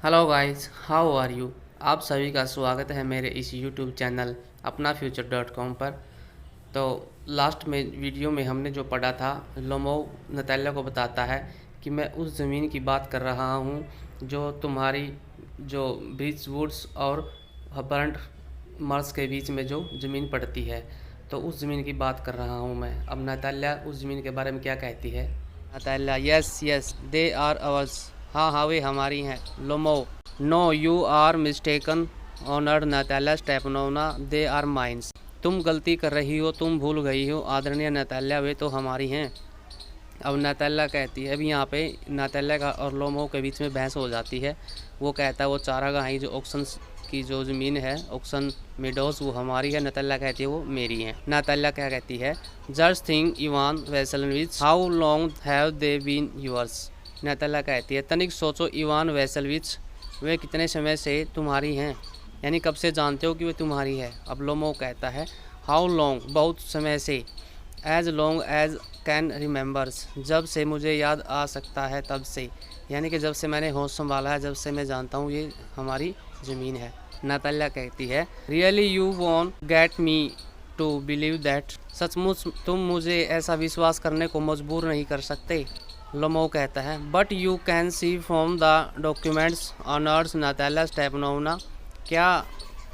Hello guys, how are you. आप सभी का स्वागत है मेरे इस यूट्यूब चैनल अपना फ्यूचर डॉट कॉम पर। तो लास्ट में वीडियो में हमने जो पढ़ा था, लोमो नताल्या को बताता है कि मैं उस ज़मीन की बात कर रहा हूँ जो तुम्हारी जो ब्रिज वुड्स और बर्ंट मार्स के बीच में जो ज़मीन पड़ती है, तो उस ज़मीन की बात कर रहा हूँ मैं। अब नताल्या उस ज़मीन के बारे में क्या कहती है। Natalya: yes yes, they are ours. हाँ हाँ, वे हमारी हैं। Lomo: no you are mistaken honoured Natalya Stepanovna, they are mines. तुम गलती कर रही हो, तुम भूल गई हो आदरणीय नताल्या, वे तो हमारी हैं। अब नताल्या कहती है, अभी यहाँ पे नताल्या का और लोमो के बीच में बहस हो जाती है। वो कहता है वो चारागाही जो ऑक्सन की जो ज़मीन है, ऑक्सन मेडोज, वो हमारी है। नताल्या कहती है वो मेरी है। नताल्या क्या कहती है, just think Ivan Vassilevitch, how long have they been yours. Natalya कहती है, तनिक सोचो इवान वेसलविच, वे कितने समय से तुम्हारी हैं, यानी कब से जानते हो कि वे तुम्हारी है। अब लोमो कहता है, हाउ लॉन्ग, बहुत समय से, as long as can remembers, जब से मुझे याद आ सकता है तब से, यानी कि जब से मैंने होश संभाला है, जब से मैं जानता हूँ ये हमारी ज़मीन है। नताल्या कहती है, really you want get me to believe that, सचमुच तुम मुझे ऐसा विश्वास करने को मजबूर नहीं कर सकते। लोमो कहता है, but you can see from the documents honours Natalya Stepanovna, क्या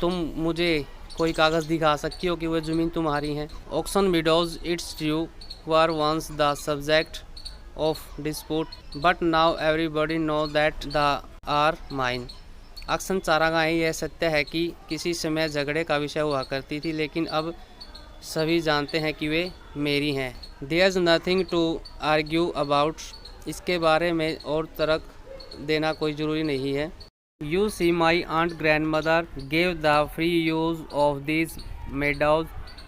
तुम मुझे कोई कागज़ दिखा सकती हो कि वह ज़मीन तुम्हारी है। Oxen widows it's true were once the subject of dispute but now everybody know that the are mine. Oxen चारागाही, यह सत्य है कि किसी समय झगड़े का विषय हुआ करती थी, लेकिन अब सभी जानते हैं कि वे मेरी हैं। There is nothing to argue about, इसके बारे में और तर्क देना कोई ज़रूरी नहीं है। You see, my aunt grandmother gave the free use of these meadows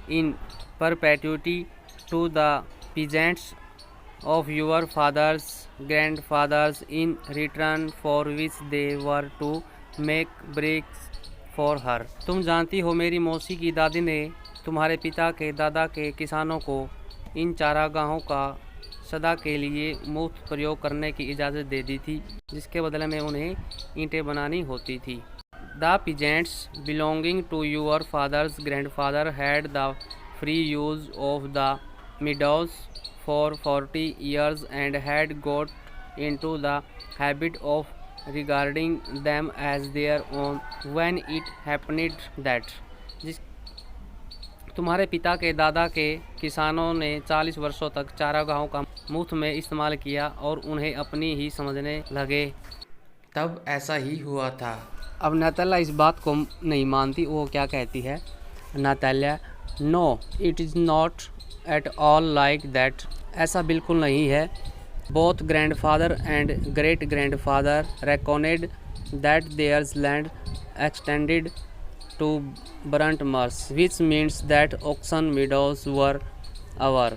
in perpetuity to the peasants of your fathers grandfathers in return for which they were to make bricks for her। तुम जानती हो, मेरी मौसी की दादी ने तुम्हारे पिता के दादा के किसानों को इन चारागाहों का सदा के लिए मुफ्त प्रयोग करने की इजाज़त दे दी थी, जिसके बदले में उन्हें ईंटें बनानी होती थी। The peasants belonging to your fathers grandfather had the free use of the meadows for 40 years and had got into the habit of regarding them as their own when it happened that, जिस तुम्हारे पिता के दादा के किसानों ने 40 वर्षों तक चारागाहों का मुफ्त में इस्तेमाल किया और उन्हें अपनी ही समझने लगे। तब ऐसा ही हुआ था। अब नताल्या इस बात को नहीं मानती। वो क्या कहती है, Natalya: no it is not at all like that, ऐसा बिल्कुल नहीं है। Both grandfather and great grandfather recorded that theirs land extended to burnt marsh, which means that oxen meadows were our,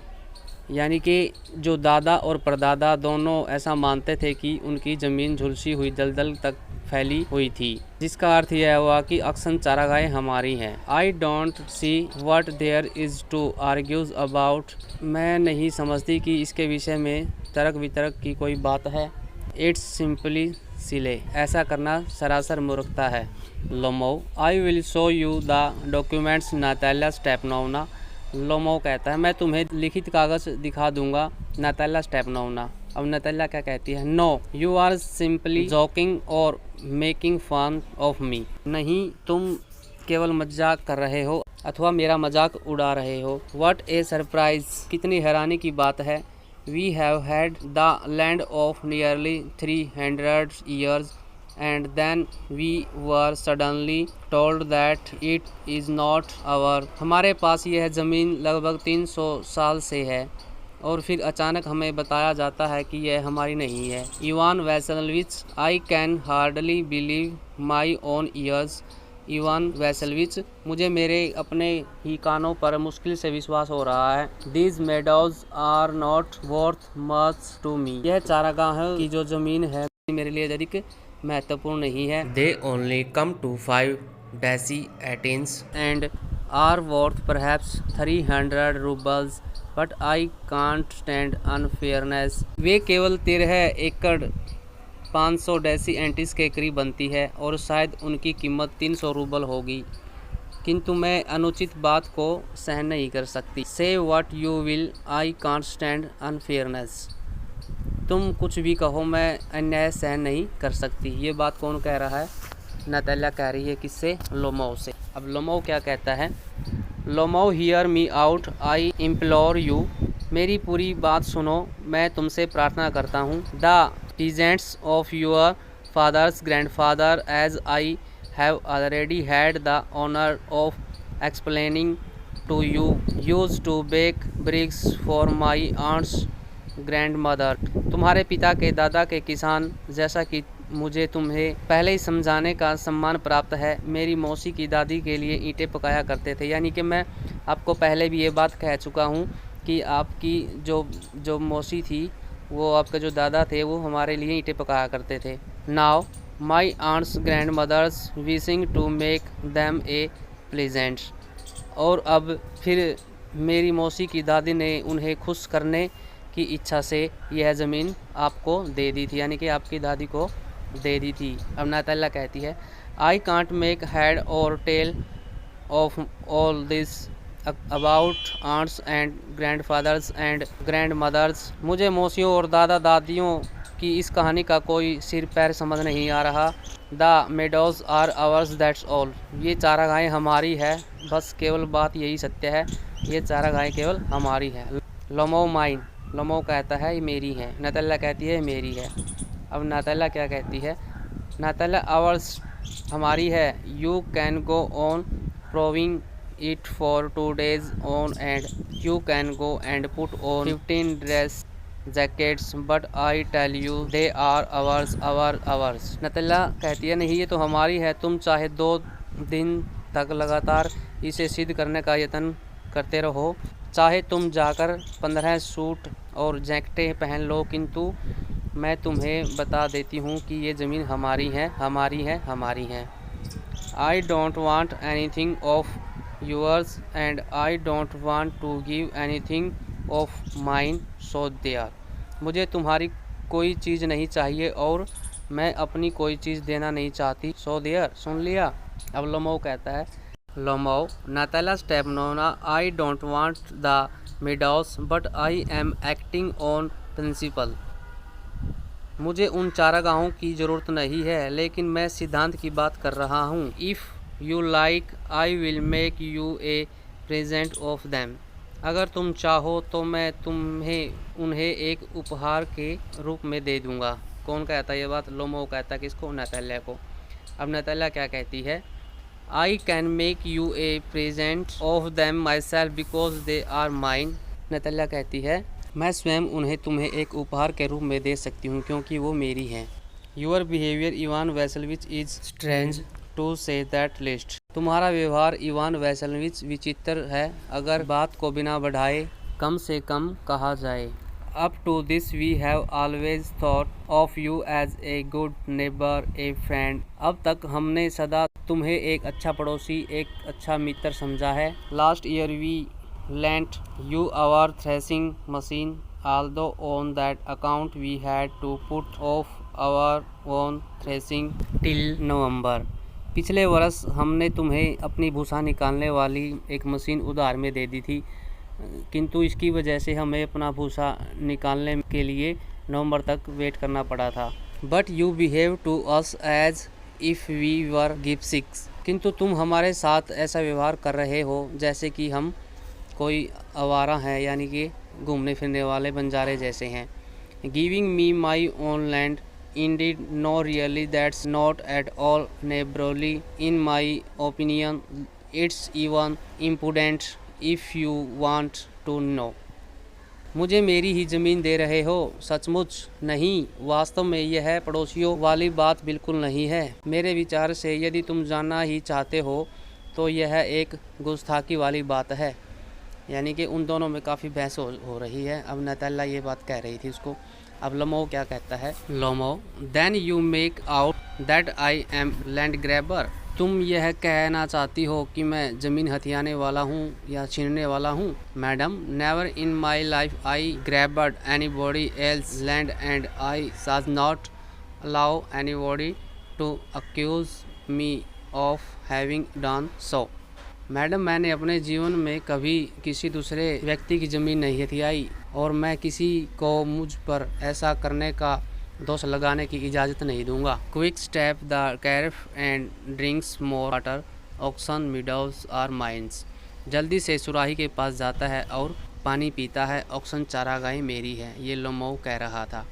यानी कि जो दादा और परदादा दोनों ऐसा मानते थे कि उनकी ज़मीन झुलसी हुई दलदल तक फैली हुई थी, जिसका अर्थ यह हुआ कि अक्सन चारागाहें हमारी हैं। I don't see what there is to argues about, मैं नहीं समझती कि इसके विषय में तर्क वितर्क की कोई बात है। इट्स सिंपली सिले, ऐसा करना सरासर मूर्खता है। Lomo: I will show you the documents Natalya Stepanovna. Lomo कहता है, मैं तुम्हें लिखित कागज़ दिखा दूंगा नताल्या स्टेपनोवना। अब नताल्या क्या कहती है, no you are simply joking और मेकिंग फन ऑफ मी, नहीं तुम केवल मजाक कर रहे हो अथवा मेरा मजाक उड़ा रहे हो। व्हाट ए सरप्राइज, कितनी हैरानी की बात है। We have had the land of nearly 300 years and then we were suddenly told that it is not our, हमारे पास यह ज़मीन लगभग 300 साल से है और फिर अचानक हमें बताया जाता है कि यह हमारी नहीं है। Ivan Vassilevitch, I can hardly believe my own ears. Ivan Vassilevitch, मुझे मेरे अपने ही कानों पर मुश्किल से विश्वास हो रहा है। These meadows are not worth much to me, यह चारागाहों की जो ज़मीन है मेरे लिए अधिक महत्वपूर्ण नहीं है। They only come to 5 deci-atins and are worth perhaps 300 rubles, but I can't stand unfairness, वे केवल 13 एकड़ 500 डेसी एंटिस के करीब बनती है और शायद उनकी कीमत 300 रूबल होगी, किंतु मैं अनुचित बात को सहन नहीं कर सकती। से what you will, I can't stand unfairness. तुम कुछ भी कहो, मैं अन्याय सहन नहीं कर सकती। ये बात कौन कह रहा है? नताल्या कह रही है। किससे? लोमो से। अब लोमो क्या कहता है? Lomo hear me out, I implore you. मेरी पूरी बात सुनो, मैं तुमसे प्रार्थना करता हूँ। The peasants of your fathers grandfather, as I have already had the honour of explaining to you, used to bake bricks for my aunt's grandmother. तुम्हारे पिता के दादा के किसान, जैसा कि मुझे तुम्हें पहले ही समझाने का सम्मान प्राप्त है, मेरी मौसी की दादी के लिए ईंटें पकाया करते थे। यानी कि मैं आपको पहले भी ये बात कह चुका हूँ कि आपकी जो मौसी थी, वो आपके जो दादा थे, वो हमारे लिए ईंटें पकाया करते थे। Now my aunt's grandmothers wishing to make them a pleasant. और अब फिर मेरी मौसी की दादी ने उन्हें खुश करने की इच्छा से यह ज़मीन आपको दे दी थी, यानी कि आपकी दादी को दे दी थी। अब नताल्या कहती है, I can't make head or tail of all this about aunts and grandfathers and grandmothers. मुझे मौसियों और दादा दादियों की इस कहानी का कोई सिर पैर समझ नहीं आ रहा। The meadows are ours, that's all. ये चारागाहें हमारी है, बस केवल बात यही सत्य है, ये चारागाहें केवल हमारी है। लोमो माइन। लोमो कहता है ये मेरी है। नताल्या कहती है मेरी है। अब नताल्या क्या कहती है? नताल्या आवर्स, हमारी है। You can go on proving it for 2 days on and you can go and put on 15 dress jackets, but I tell you they are ours. Natalya कहती है नहीं, ये तो हमारी है, तुम चाहे 2 दिन तक लगातार इसे सिद्ध करने का यत्न करते रहो, चाहे तुम जाकर 15 सूट और जैकेटें पहन लो, किंतु मैं तुम्हें बता देती हूँ कि ये ज़मीन हमारी है, हमारी है, हमारी है। I don't want anything of yours and I don't want to give anything of mine, so there. मुझे तुम्हारी कोई चीज़ नहीं चाहिए और मैं अपनी कोई चीज़ देना नहीं चाहती, सो देयर। सुन लिया? अब लोमो कहता है, Lomov Natalya Stepanovna, I don't want the meadows but I am acting on principle. मुझे उन चारागाहों की ज़रूरत नहीं है, लेकिन मैं सिद्धांत की बात कर रहा हूँ। If you like I will make you a present of them. अगर तुम चाहो तो मैं तुम्हें उन्हें एक उपहार के रूप में दे दूँगा। कौन कहता है ये बात? लोमो कहता है। किसको? नताल्या को। अब नताल्या क्या कहती है? I can make you a present of them myself because they are mine. Natalya कहती है, मैं स्वयं उन्हें तुम्हें एक उपहार के रूप में दे सकती हूँ, क्योंकि वो मेरी हैं। Your behaviour Ivan Vassilevitch is strange to say that least. तुम्हारा व्यवहार इवान वैसलविच विचित्र है, अगर बात को बिना बढ़ाए कम से कम कहा जाए। Up to this we have always thought of you as a good neighbour, a friend. अब तक हमने सदा तुम्हें एक अच्छा पड़ोसी, एक अच्छा मित्र समझा है। Last year we lent you our threshing machine, although on that account we had to put off our own threshing till November। पिछले वर्ष हमने तुम्हें अपनी भूसा निकालने वाली एक मशीन उधार में दे दी थी, किंतु इसकी वजह से हमें अपना भूसा निकालने के लिए नवंबर तक वेट करना पड़ा था। But you behave to us as if we were गिप्सिक्स। किंतु तुम हमारे साथ ऐसा व्यवहार कर रहे हो जैसे कि हम कोई आवारा हैं, यानी कि घूमने फिरने वाले बंजारे जैसे हैं। Giving me my own land, indeed no really, that's not at all neighbourly in my opinion, it's even impudent if you want to know. मुझे मेरी ही ज़मीन दे रहे हो? सचमुच नहीं, वास्तव में यह पड़ोसियों वाली बात बिल्कुल नहीं है। मेरे विचार से यदि तुम जानना ही चाहते हो तो यह एक गुस्ताखी वाली बात है। यानी कि उन दोनों में काफ़ी बहस हो रही है। अब नताल्या ये बात कह रही थी उसको। अब लोमो क्या कहता है? Lomov, then you make out that I am land grabber. तुम यह कहना चाहती हो कि मैं ज़मीन हथियाने वाला हूँ या छीनने वाला हूँ? Madam, never in my life I grabbed anybody else land and I shall not allow anybody to accuse me of having done so. Madam, मैंने अपने जीवन में कभी किसी दूसरे व्यक्ति की ज़मीन नहीं हथियाई और मैं किसी को मुझ पर ऐसा करने का दोष लगाने की इजाज़त नहीं दूंगा। Quick step the carafe and drinks more water, oxen meadows are mines. जल्दी से सुराही के पास जाता है और पानी पीता है, ऑक्सन चारागाहें मेरी है, ये लोमो कह रहा था।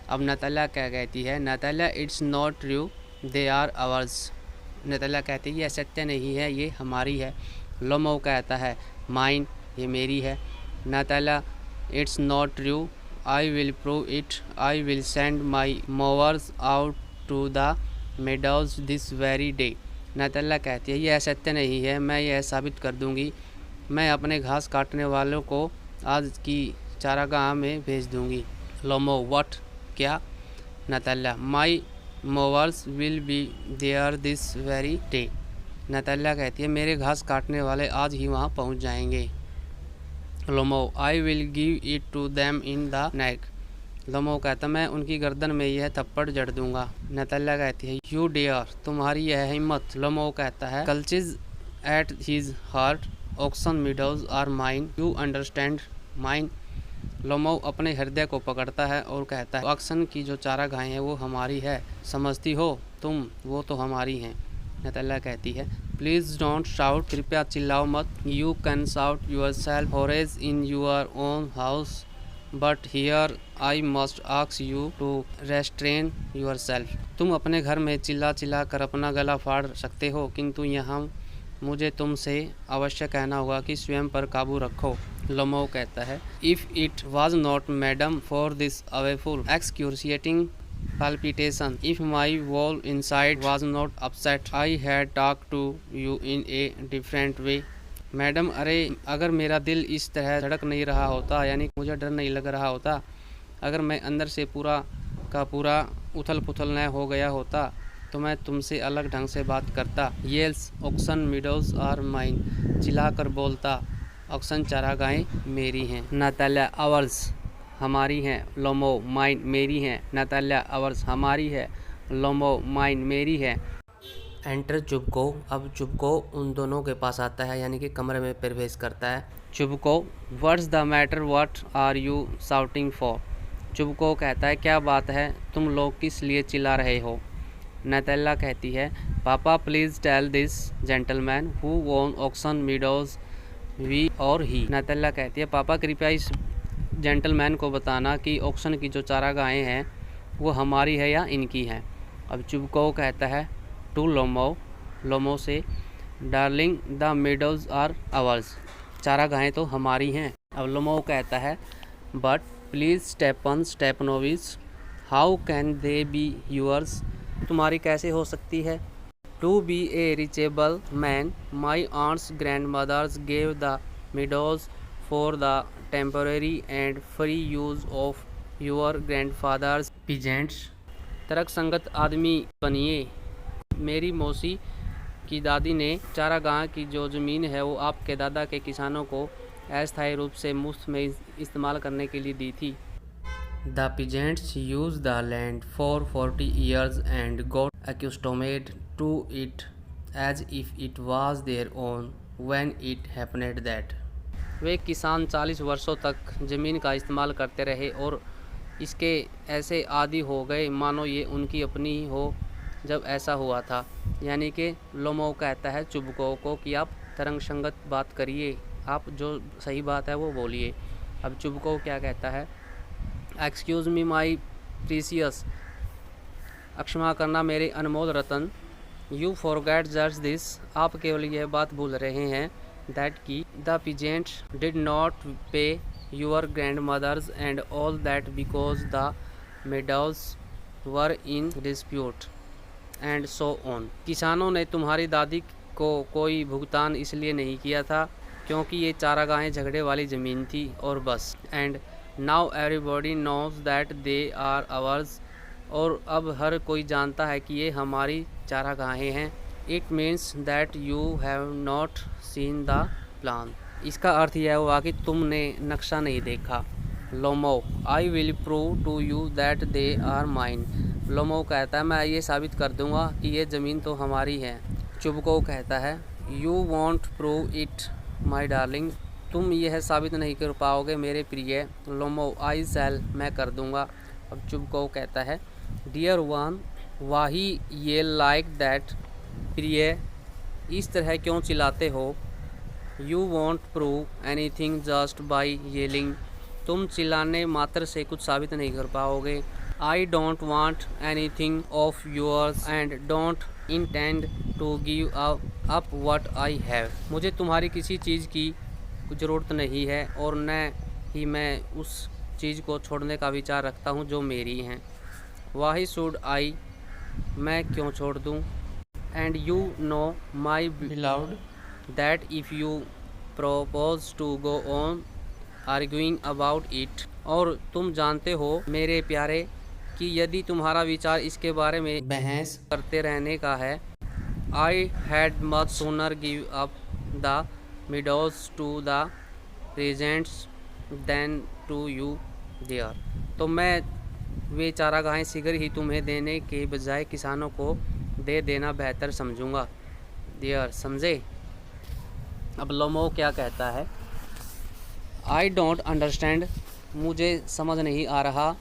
अब नतालिया क्या कहती है? Natalia, it's not true, they are ours. Natalia कहती है यह सत्य नहीं है, ये हमारी है। लोमो कहता है माइन, ये मेरी है। Natalia, it's not true, I will prove it, I will send my mowers out to the meadows this very day. Natalia कहती है यह सत्य नहीं है, मैं यह साबित कर दूंगी, मैं अपने घास काटने वालों को आज की चारागाह में भेज दूंगी। लोमो, व्हाट, क्या? Natalia, my mowers will be there this very day. Natalia कहती है मेरे घास काटने वाले आज ही वहाँ पहुँच जाएंगे। Lomov, I will give it to them in the neck. Lomov कहता मैं उनकी गर्दन में यह थप्पड़ जड़ दूंगा। नतालिया कहती है यू डेयर, तुम्हारी यह हिम्मत। लोमो कहता है clutches at his heart, oxen meadows are mine, you understand mine. Lomov अपने हृदय को पकड़ता है और कहता है ऑक्सन की जो चारागाहें हैं वो हमारी है, समझती हो तुम, वो तो हमारी हैं। नतालिया कहती है प्लीज़ डोंट शाउट, कृपया चिल्लाओ मत। You can shout yourself hoarse in your own house, but here I must ask you to restrain yourself. तुम अपने घर में चिल्ला चिल्ला कर अपना गला फाड़ सकते हो, किंतु यहाँ मुझे तुमसे अवश्य कहना होगा कि स्वयं पर काबू रखो। लोमो कहता है if it was not madam for this awful excruciating palpitation, if my whole inside was not upset, I had talked to you in a different way. Madam, अरे अगर मेरा दिल इस तरह धड़क नहीं रहा होता, यानी मुझे डर नहीं लग रहा होता, अगर मैं अंदर से पूरा का पूरा उथल पुथल न हो गया होता, तो मैं तुमसे अलग ढंग से बात करता। येल्स ऑक्सन मीडोज आर माइन, चिल्लाकर बोलता ऑक्सन चारागाहें मेरी हैं। नतालिया, आवर्स, हमारी हैं। लोमो, माइन, मेरी हैं। नतालिया, आवर्स, हमारी है। लोमो, माइन, मेरी है। एंटर चुबको। अब चुबको उन दोनों के पास आता है, यानी कि कमरे में प्रवेश करता है। चुबको, what's the matter, what are you shouting for. चुबको कहता है क्या बात है, तुम लोग किस लिए चिल्ला रहे हो। नतालिया कहती है papa please tell this gentleman who own oxen meadows, we or he. Natalia कहती है पापा कृपया इस जेंटलमैन को बताना कि ऑक्सन की जो चारागाहें हैं वो हमारी है या इनकी हैं। अब चुबको कहता है टू लोमो, लोमो से darling the meadows are ours, चारागाहें तो हमारी हैं। अब लोमो कहता है but please Stepan Stepanovitch, how can they be yours, तुम्हारी कैसे हो सकती है। To be a reasonable man, my aunt's grandmothers gave the meadows for the temporary and free use of your grandfather's peasants. तर्क संगत आदमी बनिए, मेरी मौसी की दादी ने चारागाह की जो ज़मीन है वो आपके दादा के किसानों को अस्थायी रूप से मुफ्त में इस्तेमाल करने के लिए दी थी। The peasants use the land for 40 years and got accustomed to it as if it was their own when it happened that। वे किसान 40 वर्षों तक ज़मीन का इस्तेमाल करते रहे और इसके ऐसे आदी हो गए मानो ये उनकी अपनी ही हो जब ऐसा हुआ था। यानी कि लोमो कहता है चुबको को कि आप तरंग संगत बात करिए, आप जो सही बात है वो बोलिए। अब चुबको क्या कहता है एक्सक्यूज़ मी माई प्रीसियस, क्षमा करना मेरे अनमोल रतन। यू फॉरगेट जस्ट दिस, आप केवल यह बात भूल रहे हैं दैट की द पीजेंट्स डिड नॉट पे your grand mothers and all that because the meadows were in dispute and so on. किसानों ने तुम्हारी दादी को कोई भुगतान इसलिए नहीं किया था क्योंकि ये चारागाहें झगड़े वाली ज़मीन थी और बस। And now everybody knows that they are ours, और अब हर कोई जानता है कि ये हमारी चारागाहें हैं। It means that you have not seen the plan, इसका अर्थ यह हुआ कि तुमने नक्शा नहीं देखा। Lomov, I will prove to you that they are mine, Lomov कहता है मैं ये साबित कर दूंगा कि ये ज़मीन तो हमारी है। चुबको कहता है you won't prove it my darling, तुम यह साबित नहीं कर पाओगे मेरे प्रिय। लोमो आई सेल, मैं कर दूंगा। अब चुबको कहता है डियर वन वाही ये लाइक दैट, प्रिय इस तरह क्यों चिल्लाते हो। You won't prove anything just by yelling, तुम चिल्लाने मात्र से कुछ साबित नहीं कर पाओगे। I don't want anything of yours and don't intend to give up what I have, मुझे तुम्हारी किसी चीज़ की ज़रूरत नहीं है और न ही मैं उस चीज़ को छोड़ने का विचार रखता हूँ जो मेरी हैं। वाही शुड आई, मैं क्यों छोड़ दूँ। And you know my beloved that if you propose to go on arguing about it, और तुम जानते हो मेरे प्यारे कि यदि तुम्हारा विचार इसके बारे में बहस करते रहने का है, I had much sooner give up the meadows to the peasants than to you dear, तो मैं वे चारागाहें शीघ्र ही तुम्हें देने के बजाय किसानों को दे देना बेहतर समझूंगा। dear, समझे। अब लोमो क्या कहता है आई डोंट अंडरस्टैंड, मुझे समझ नहीं आ रहा।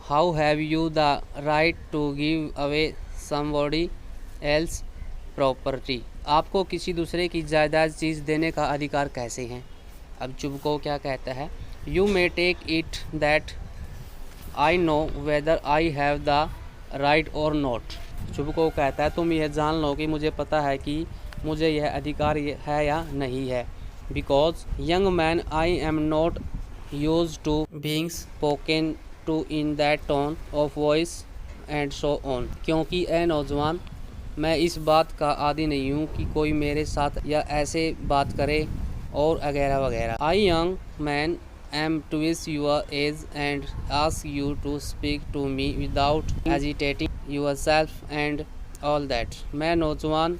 How have you the right to give away somebody else property, आपको किसी दूसरे की जायदाद चीज़ देने का अधिकार कैसे है। अब चुबको क्या कहता है you may take it that I know whether I have the right or not, चुबको कहता है तुम यह जान लो कि मुझे पता है कि मुझे यह अधिकार है या नहीं है। Because young man I am not use to being spoken to in that tone of voice and so on, क्योंकि ए नौजवान मैं इस बात का आदी नहीं हूँ कि कोई मेरे साथ या ऐसे बात करे और वगैरह वगैरह। I young man am twice your age and ask you to speak to me without agitating yourself and all that, मैं नौजवान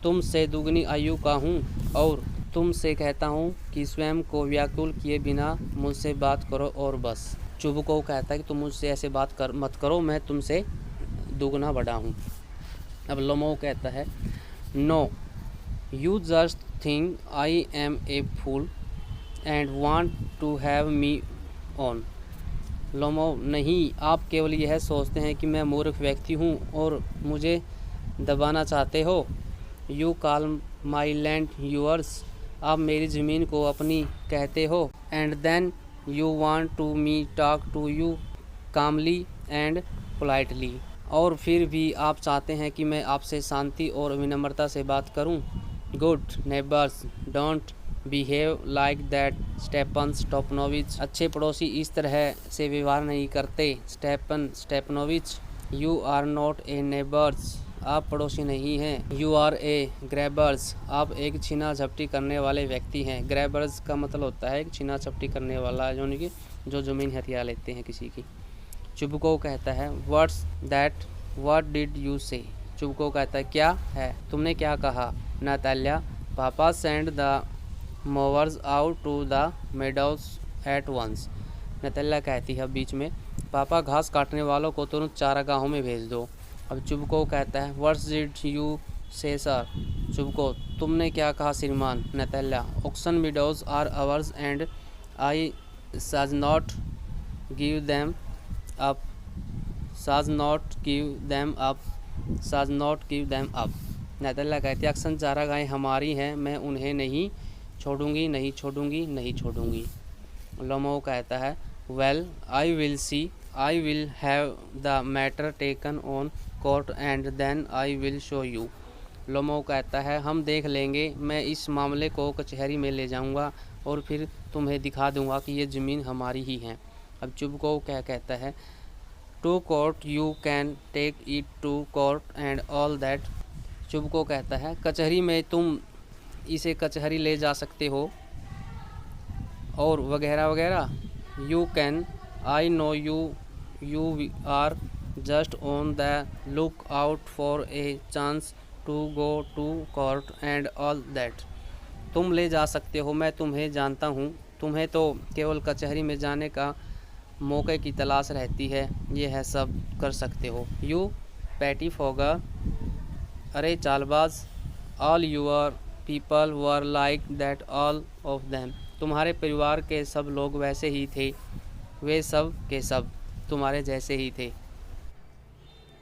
तुमसे दुगनी आयु का हूँ और तुमसे कहता हूँ कि स्वयं को व्याकुल किए बिना मुझसे बात करो और बस। चुबको कहता है कि तुम मुझसे ऐसे बात मत करो, मैं तुमसे दुगना बड़ा हूँ। अब लोमो कहता है no you just think I am a fool and want to have me on, Lomov नहीं, आप केवल यह सोचते हैं कि मैं मूर्ख व्यक्ति हूँ और मुझे दबाना चाहते हो। You call my land yours, आप मेरी ज़मीन को अपनी कहते हो। And then you want to me talk to you calmly and politely, और फिर भी आप चाहते हैं कि मैं आपसे शांति और विनम्रता से बात करूं। Good neighbours don't behave like that स्टेपन स्टोपनोविच, अच्छे पड़ोसी इस तरह से व्यवहार नहीं करते। Stepan Stepanovich you are not a neighbours, आप पड़ोसी नहीं हैं। यू आर ए ग्रैबर्स, आप एक छीना झपटी करने वाले व्यक्ति हैं। ग्रैबर्स का मतलब होता है छीना झपटी करने वाला, जो ज़मीन हथिया लेते हैं किसी की। चुबको कहता है what's that, what did you से, चुबको कहता है क्या है, तुमने क्या कहा। Natalya papa send the mowers out to the meadows at once, Natalya कहती है बीच में पापा घास काटने वालों को तुरंत चारागाहों में भेज दो। अब चुबको कहता है what's did you say sir, चुबको तुमने क्या कहा श्रीमान। Natalya oxen meadows are ours and I shall not give them up, shall not give them up, shall not give them up. Natalya कहती है अक्सर चारागाहें हमारी हैं, मैं उन्हें नहीं छोड़ूंगी, नहीं छोड़ूंगी, नहीं छोड़ूंगी। लोमो कहता है well I will see, I will have the matter taken on court and then I will show you. Lomov कहता है हम देख लेंगे, मैं इस मामले को कचहरी में ले जाऊंगा और फिर तुम्हें दिखा दूंगा कि ये ज़मीन हमारी ही है। अब चुबको क्या कहता है to court you can take it to court and all that, चुबको कहता है कचहरी में तुम इसे कचहरी ले जा सकते हो और वगैरह वगैरह। You can, I know you are just on the look out for a chance to go to court and all that, तुम ले जा सकते हो, मैं तुम्हें जानता हूँ, तुम्हें तो केवल कचहरी में जाने का मौके की तलाश रहती है, ये है सब कर सकते हो। यू पैटी फोगर, अरे चालबाज, all your people were like that all of them, तुम्हारे परिवार के सब लोग वैसे ही थे, वे सब के सब तुम्हारे जैसे ही थे।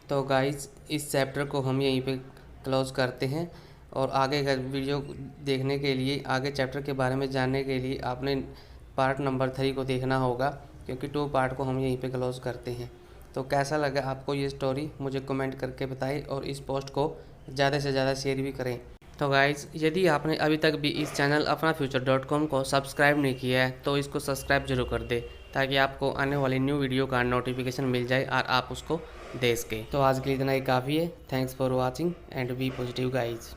तो गाइस इस चैप्टर को हम यहीं पे क्लोज़ करते हैं, और आगे का वीडियो देखने के लिए, आगे चैप्टर के बारे में जानने के लिए आपने पार्ट नंबर 3 को देखना होगा, क्योंकि 2 पार्ट को हम यहीं पे क्लोज़ करते हैं। तो कैसा लगा आपको ये स्टोरी मुझे कमेंट करके बताएं, और इस पोस्ट को ज़्यादा से ज़्यादा शेयर भी करें। तो गाइज़ यदि आपने अभी तक भी इस चैनल अपना फ्यूचर.com को सब्सक्राइब नहीं किया है तो इसको सब्सक्राइब जरूर कर दे, ताकि आपको आने वाली न्यू वीडियो का नोटिफिकेशन मिल जाए और आप उसको दे सकें। तो आज के लिए इतना ही काफ़ी है। Thanks for watching and be positive guys.